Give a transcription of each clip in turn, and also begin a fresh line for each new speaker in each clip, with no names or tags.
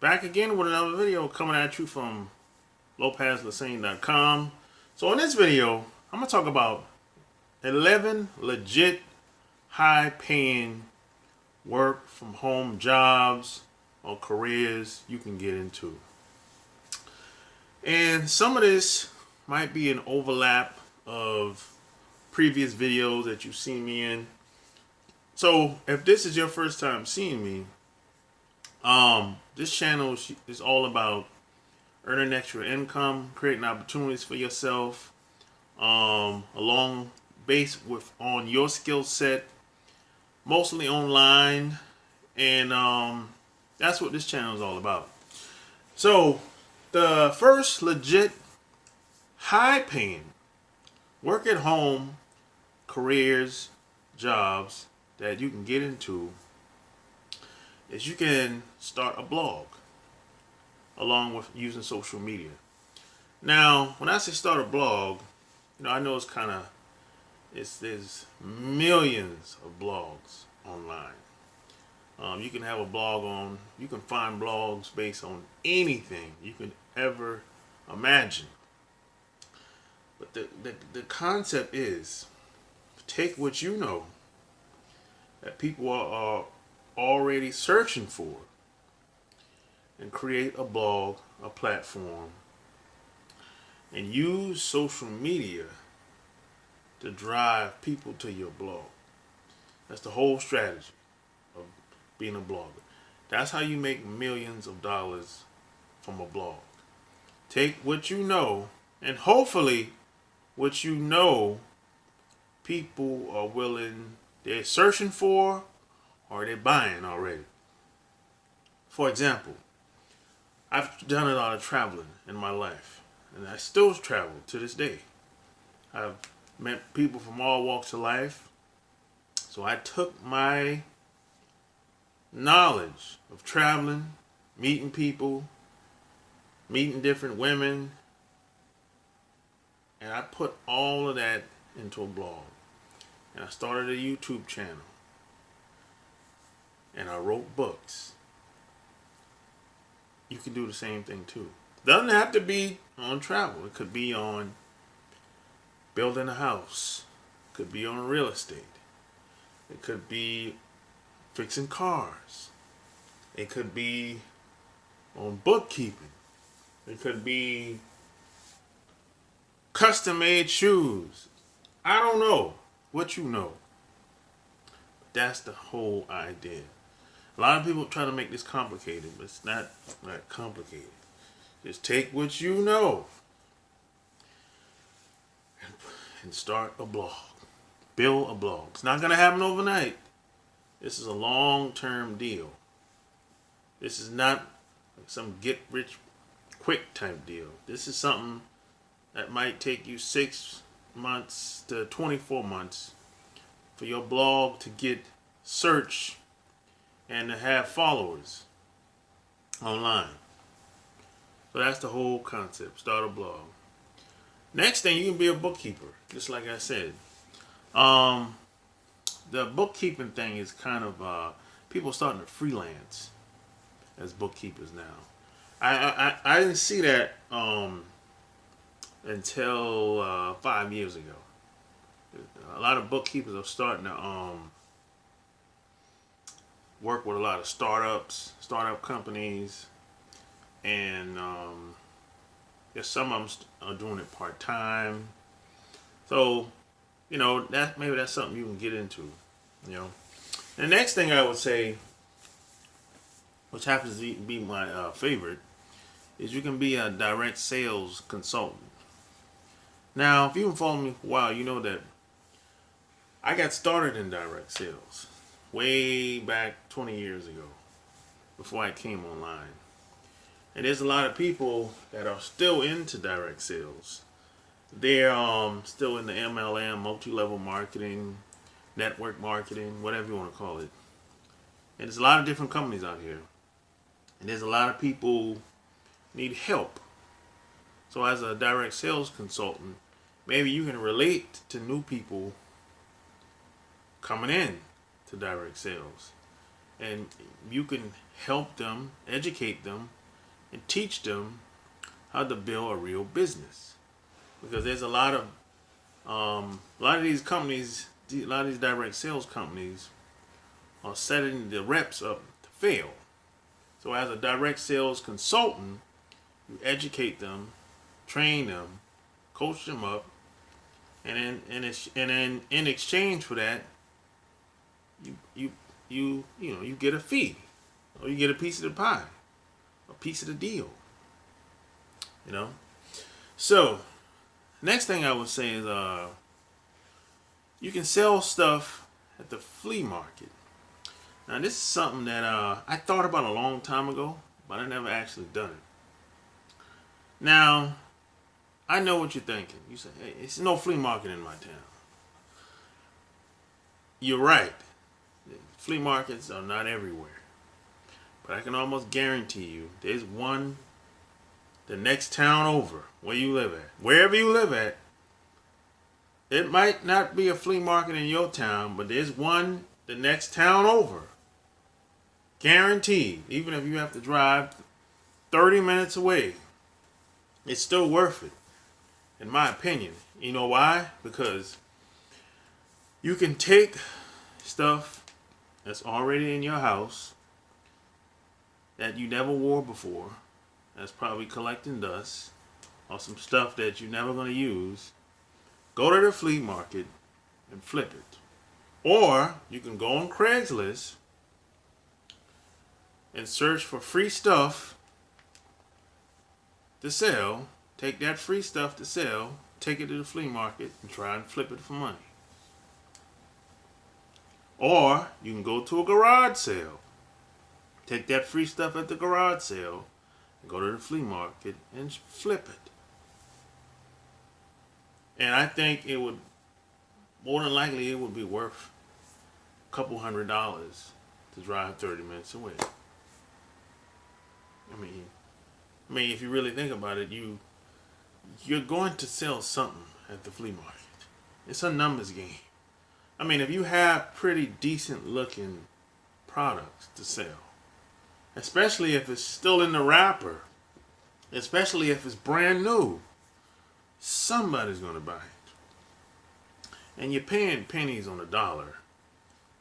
Back again with another video coming at you from lopezlasane.com. So in this video, I'm going to talk about 11 legit high-paying work from home jobs or careers you can get into. And some of this might be an overlap of previous videos that you've seen me in. So if this is your first time seeing me, this channel is all about earning extra income, creating opportunities for yourself, along base on your skill set, mostly online, and that's what this channel is all about. So the first legit high-paying work at home careers, jobs that you can get into is you can start a blog along with using social media. Now, when I say start a blog, I know there's millions of blogs online. You can have a blog you can find blogs based on anything you can ever imagine. But the concept is take what you know that people are already searching for and create a blog, a platform, and use social media to drive people to your blog. That's the whole strategy of being a blogger. That's how you make millions of dollars from a blog. Take what you know, and hopefully what you know people are they're searching for or they're buying already. For example, I've done a lot of traveling in my life, and I still travel to this day. I've met people from all walks of life, so I took my knowledge of traveling, meeting people, meeting different women, and I put all of that into a blog. And I started a YouTube channel, and I wrote books. You can do the same thing too. Doesn't have to be on travel. It could be on building a house. It could be on real estate. It could be fixing cars. It could be on bookkeeping. It could be custom-made shoes. I don't know what you know. That's the whole idea. A lot of people try to make this complicated, but it's not that complicated. Just take what you know and start a blog. Build a blog. It's not going to happen overnight. This is a long-term deal. This is not some get-rich-quick type deal. This is something that might take you 6 months to 24 months for your blog to get search and to have followers online. So that's the whole concept. Start a blog. Next thing, you can be a bookkeeper, just like I said. The bookkeeping thing is kind of people starting to freelance as bookkeepers now. I didn't see that until 5 years ago. A lot of bookkeepers are starting to work with a lot of startup companies, and some of them are doing it part-time. So, that's something you can get into, The next thing I would say, which happens to be my favorite, is you can be a direct sales consultant. Now, if you've been following me for a while, you know that I got started in direct sales way back 20 years ago, before I came online. And there's a lot of people that are still into direct sales. They're still in the MLM, multi-level marketing, network marketing, whatever you want to call it. And there's a lot of different companies out here. And there's a lot of people need help. So as a direct sales consultant, maybe you can relate to new people coming in to direct sales. and you can help them, educate them, and teach them how to build a real business. Because there's a lot of these companies, a lot of these direct sales companies are setting the reps up to fail. So as a direct sales consultant, you educate them, train them, coach them up, and then in exchange for that, you get a fee, or you get a piece of the pie, a piece of the deal. You know. So next thing I would say is you can sell stuff at the flea market. Now this is something that I thought about a long time ago, but I never actually done it. Now I know what you're thinking. You say, "Hey, it's no flea market in my town." You're right. Flea markets are not everywhere. But I can almost guarantee you there's one the next town over where you live at. Wherever you live at, it might not be a flea market in your town, but there's one the next town over. Guaranteed. Even if you have to drive 30 minutes away, it's still worth it, in my opinion. You know why? Because you can take stuff that's already in your house that you never wore before, that's probably collecting dust, or some stuff that you're never going to use, go to the flea market and flip it. Or you can go on Craigslist and search for free stuff to sell, take that free stuff to sell, take it to the flea market and try and flip it for money. Or you can go to a garage sale, take that free stuff at the garage sale, and go to the flea market and flip it. And I think it would, more than likely, it would be worth a couple $100 to drive 30 minutes away. I mean, if you really think about it, you're going to sell something at the flea market. It's a numbers game. I mean, if you have pretty decent looking products to sell, especially if it's still in the wrapper, especially if it's brand new, somebody's going to buy it. And you're paying pennies on the dollar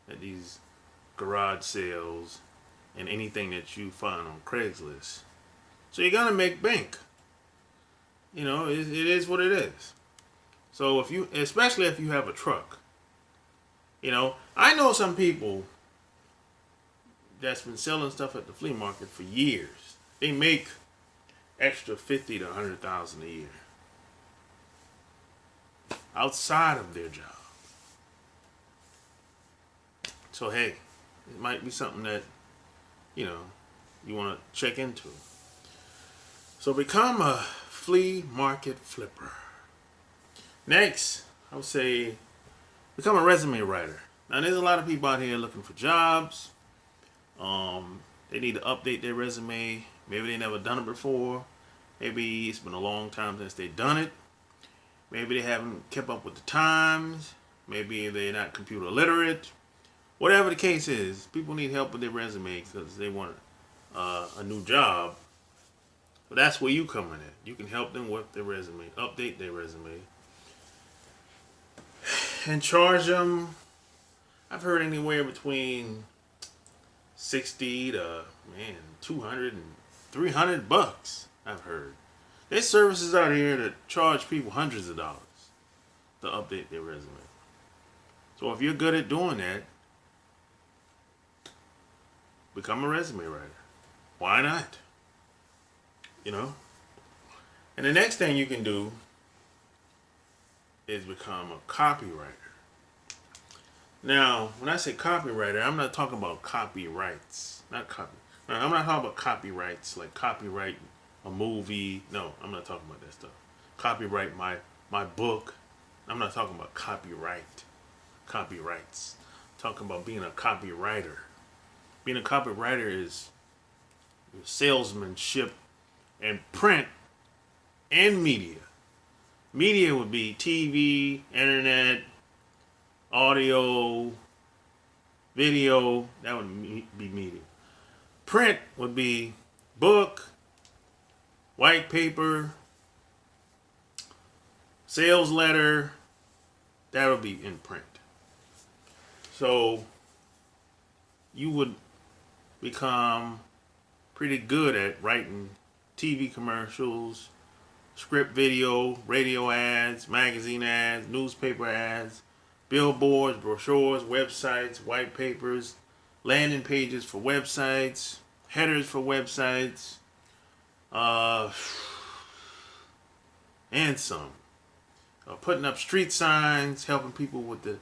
at these garage sales and anything that you find on Craigslist. So you're going to make bank. You know, it is what it is. So especially if you have a truck, you know, I know some people that's been selling stuff at the flea market for years. They make extra $50,000 to $100,000 a year outside of their job. So hey, it might be something that, you know, you want to check into. So become a flea market flipper. Next, I would say become a resume writer. Now there's a lot of people out here looking for jobs. They need to update their resume. Maybe they never done it before. Maybe it's been a long time since they've done it. Maybe they haven't kept up with the times. Maybe they're not computer literate. Whatever the case is, people need help with their resume because they want a new job. But that's where you come in at. You can help them with their resume, update their resume, and charge them. I've heard anywhere between 60 to 200 and 300 bucks. I've heard there's services out here that charge people hundreds of dollars to update their resume. So if you're good at doing that, become a resume writer. Why not? You know? And the next thing you can do is become a copywriter. Now, when I say copywriter, I'm not talking about copyrights. I'm not talking about copyrights, like copyright a movie. No, I'm not talking about that stuff. Copyright my book. I'm not talking about copyrights. I'm talking about being a copywriter. Being a copywriter is salesmanship and print and media. Media would be TV, internet, audio, Video, that would be media. Print would be book, white paper, sales letter. That would be in print. So you would become pretty good at writing TV commercials, script video, radio ads, magazine ads, newspaper ads, billboards, brochures, websites, white papers, landing pages for websites, headers for websites, and some. Putting up street signs, helping people with the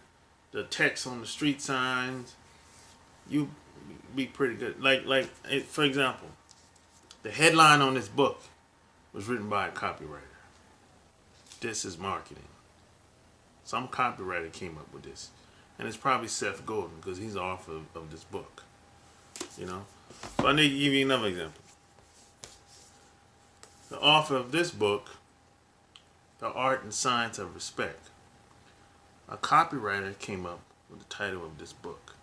text on the street signs. You be pretty good. For example, the headline on this book was written by a copywriter. This is marketing. Some copywriter came up with this. And it's probably Seth Godin, because he's the author of this book. You know? So I need to give you another example. The author of this book, The Art and Science of Respect, a copywriter came up with the title of this book.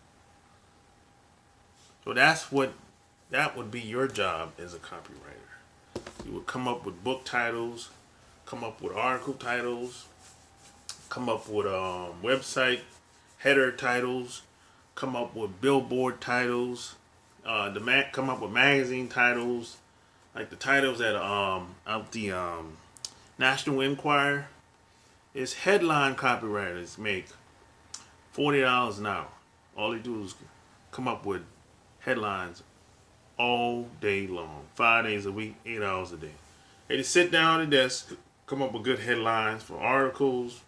So that would be your job as a copywriter. You would come up with book titles, come up with article titles, come up with website header titles, come up with billboard titles, come up with magazine titles, like the titles that out the National Enquirer. Is headline copywriters make $40 an hour. All they do is come up with headlines all day long, 5 days a week, 8 hours a day. They just sit down at the desk, come up with good headlines for articles,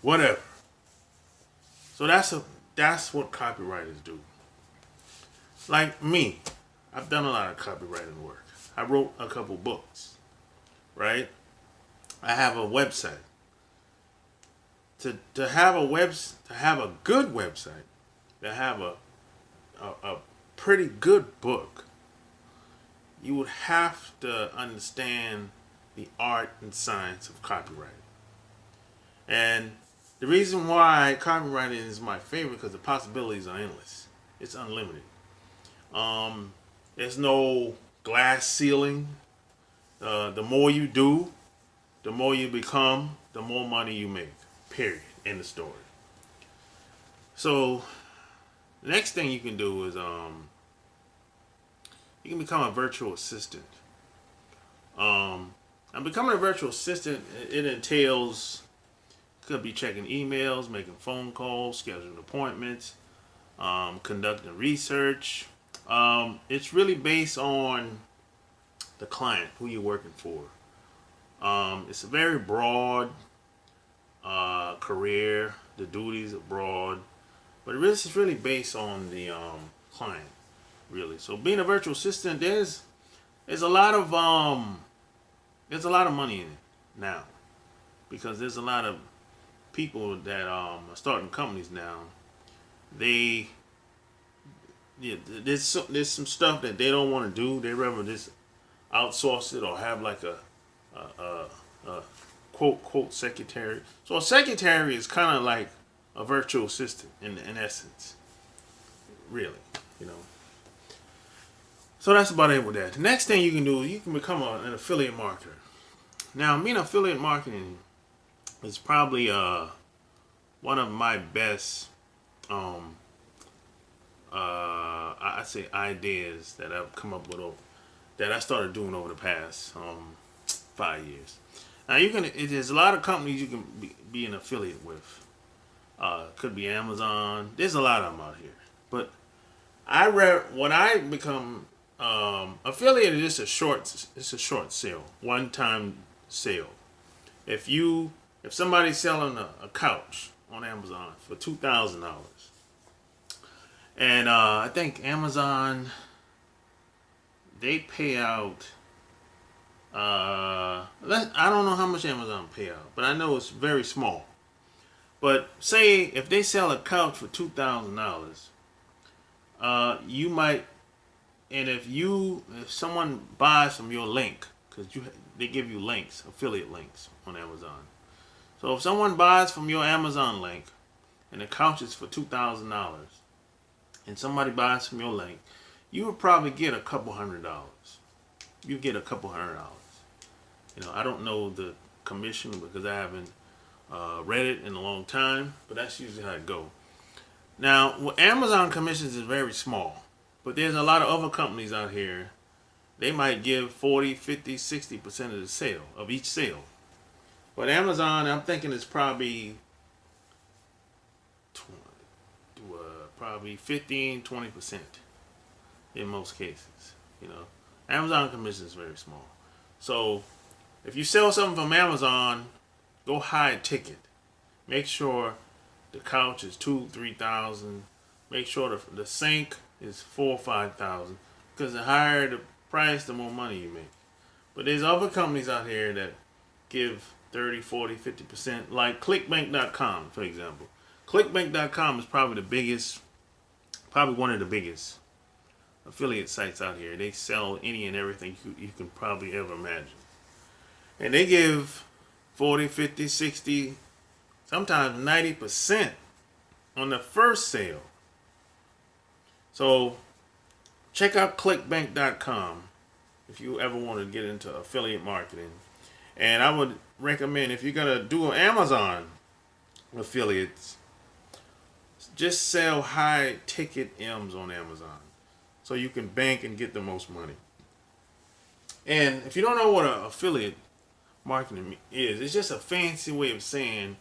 whatever. So that's what copywriters do. Like me, I've done a lot of copywriting work. I wrote a couple books, right? I have a website. To have a good website, to have a pretty good book, you would have to understand the art and science of copywriting. And the reason why copywriting is my favorite, because the possibilities are endless. It's unlimited. There's no glass ceiling. The more you do, the more you become, the more money you make. Period. End of story. So the next thing you can do is you can become a virtual assistant. And becoming a virtual assistant, it entails, could be checking emails, making phone calls, scheduling appointments, conducting research. It's really based on the client, who you're working for. It's a very broad career. The duties are broad, but it's really based on the client, really. So being a virtual assistant, there's a lot of money in it now, because there's a lot of people that are starting companies now. There's some stuff that they don't want to do. They rather just outsource it or have like a quote secretary. So a secretary is kind of like a virtual assistant in essence, really, you know. So that's about it with that. The next thing you can do is you can become an affiliate marketer. Now, being affiliate marketing is probably one of my best I say ideas that I've come up with that I started doing over the past 5 years. Now there's a lot of companies you can be an affiliate with. Could be Amazon. There's a lot of them out here. But when I become affiliate, it's a short sale, one-time sale. If somebody's selling a couch on Amazon for $2,000, and I think Amazon, they pay out. I don't know how much Amazon pay out, but I know it's very small. But say if they sell a couch for $2,000, you might, and if someone buys from your link, because they give you links, affiliate links on Amazon. So if someone buys from your Amazon link, and the couch is for $2,000, and somebody buys from your link, you would probably get a couple $100. You get a couple $100. I don't know the commission because I haven't read it in a long time, but that's usually how it goes. Now, Amazon commissions is very small, but there's a lot of other companies out here. They might give 40, 50, 60% of the sale, of each sale. But Amazon, I'm thinking it's probably 15, 20% in most cases. Amazon commission is very small. So if you sell something from Amazon, go high ticket. Make sure the couch is $2,000-$3,000. Make sure the sink is $4,000 or $5,000. Because the higher the price, the more money you make. But there's other companies out here that give 30, 40, 50%, like clickbank.com, for example. Clickbank.com is probably one of the biggest affiliate sites out here. They sell any and everything you can probably ever imagine. And they give 40, 50, 60, sometimes 90% on the first sale. So check out clickbank.com if you ever want to get into affiliate marketing. And I would recommend, if you're going to do Amazon affiliates, just sell high ticket M's on Amazon so you can bank and get the most money. And if you don't know what an affiliate marketing is, it's just a fancy way of saying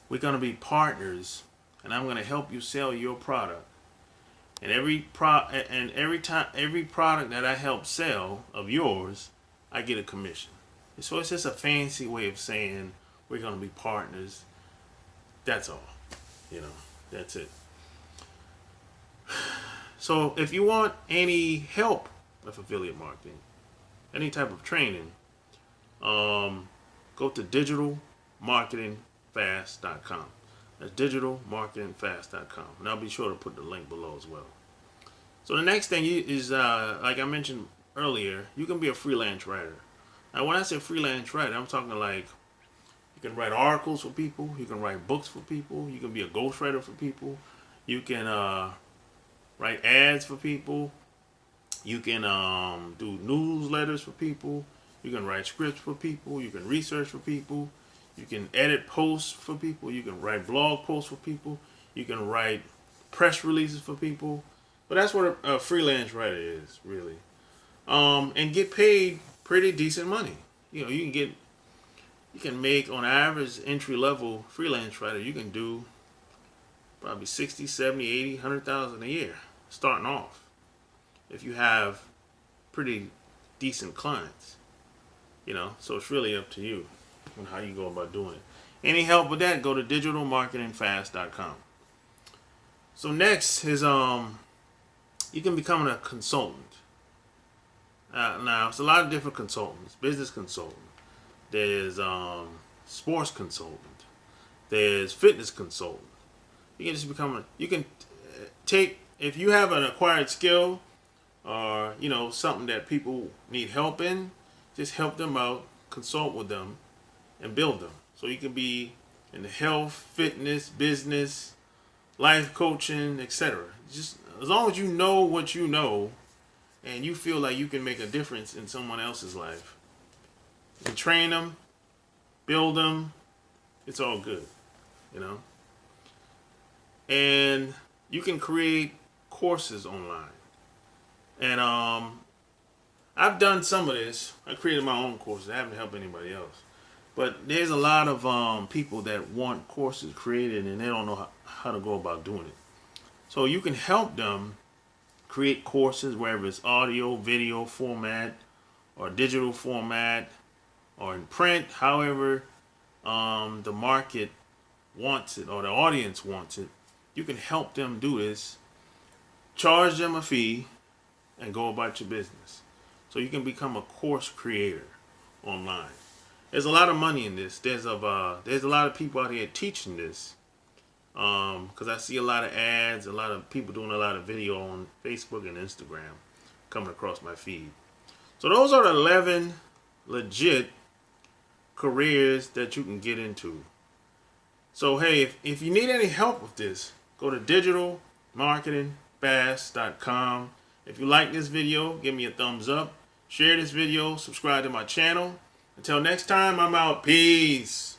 we're going to be partners and I'm going to help you sell your product. And every product that I help sell of yours, I get a commission. So it's just a fancy way of saying we're going to be partners. That's all. That's it. So if you want any help with affiliate marketing, any type of training, go to digitalmarketingfast.com. That's digitalmarketingfast.com. And I'll be sure to put the link below as well. So the next thing is, like I mentioned earlier, you can be a freelance writer. Now, when I say freelance writer, I'm talking like you can write articles for people. You can write books for people. You can be a ghostwriter for people. You can write ads for people. You can do newsletters for people. You can write scripts for people. You can research for people. You can edit posts for people. You can write blog posts for people. You can write press releases for people. But that's what a freelance writer is, really. And get paid pretty decent money. You can make, on average, entry level freelance writer, you can do probably 60, 70, 80, 100,000 a year starting off, if you have pretty decent clients. So it's really up to you on how you go about doing it. Any help with that, go to digitalmarketingfast.com. So next is you can become a consultant. Now, it's a lot of different consultants. Business consultant. There's sports consultant. There's fitness consultant. You can just become if you have an acquired skill or, something that people need help in, just help them out, consult with them, and build them. So you can be in the health, fitness, business, life coaching, etc. Just as long as you know what you know and you feel like you can make a difference in someone else's life, you can train them, build them, it's all good, And you can create courses online. And I've done some of this. I created my own courses. I haven't helped anybody else. But there's a lot of people that want courses created and they don't know how to go about doing it. So you can help them create courses, wherever it's audio, video format, or digital format, or in print, however the market wants it or the audience wants it. You can help them do this, charge them a fee, and go about your business. So you can become a course creator online. There's a lot of money in this. There's a lot of people out here teaching this. Because I see a lot of ads, a lot of people doing a lot of video on Facebook and Instagram coming across my feed. So those are the 11 legit careers that you can get into. So hey, if you need any help with this, go to digitalmarketingfast.com. If you like this video, give me a thumbs up. Share this video. Subscribe to my channel. Until next time, I'm out. Peace.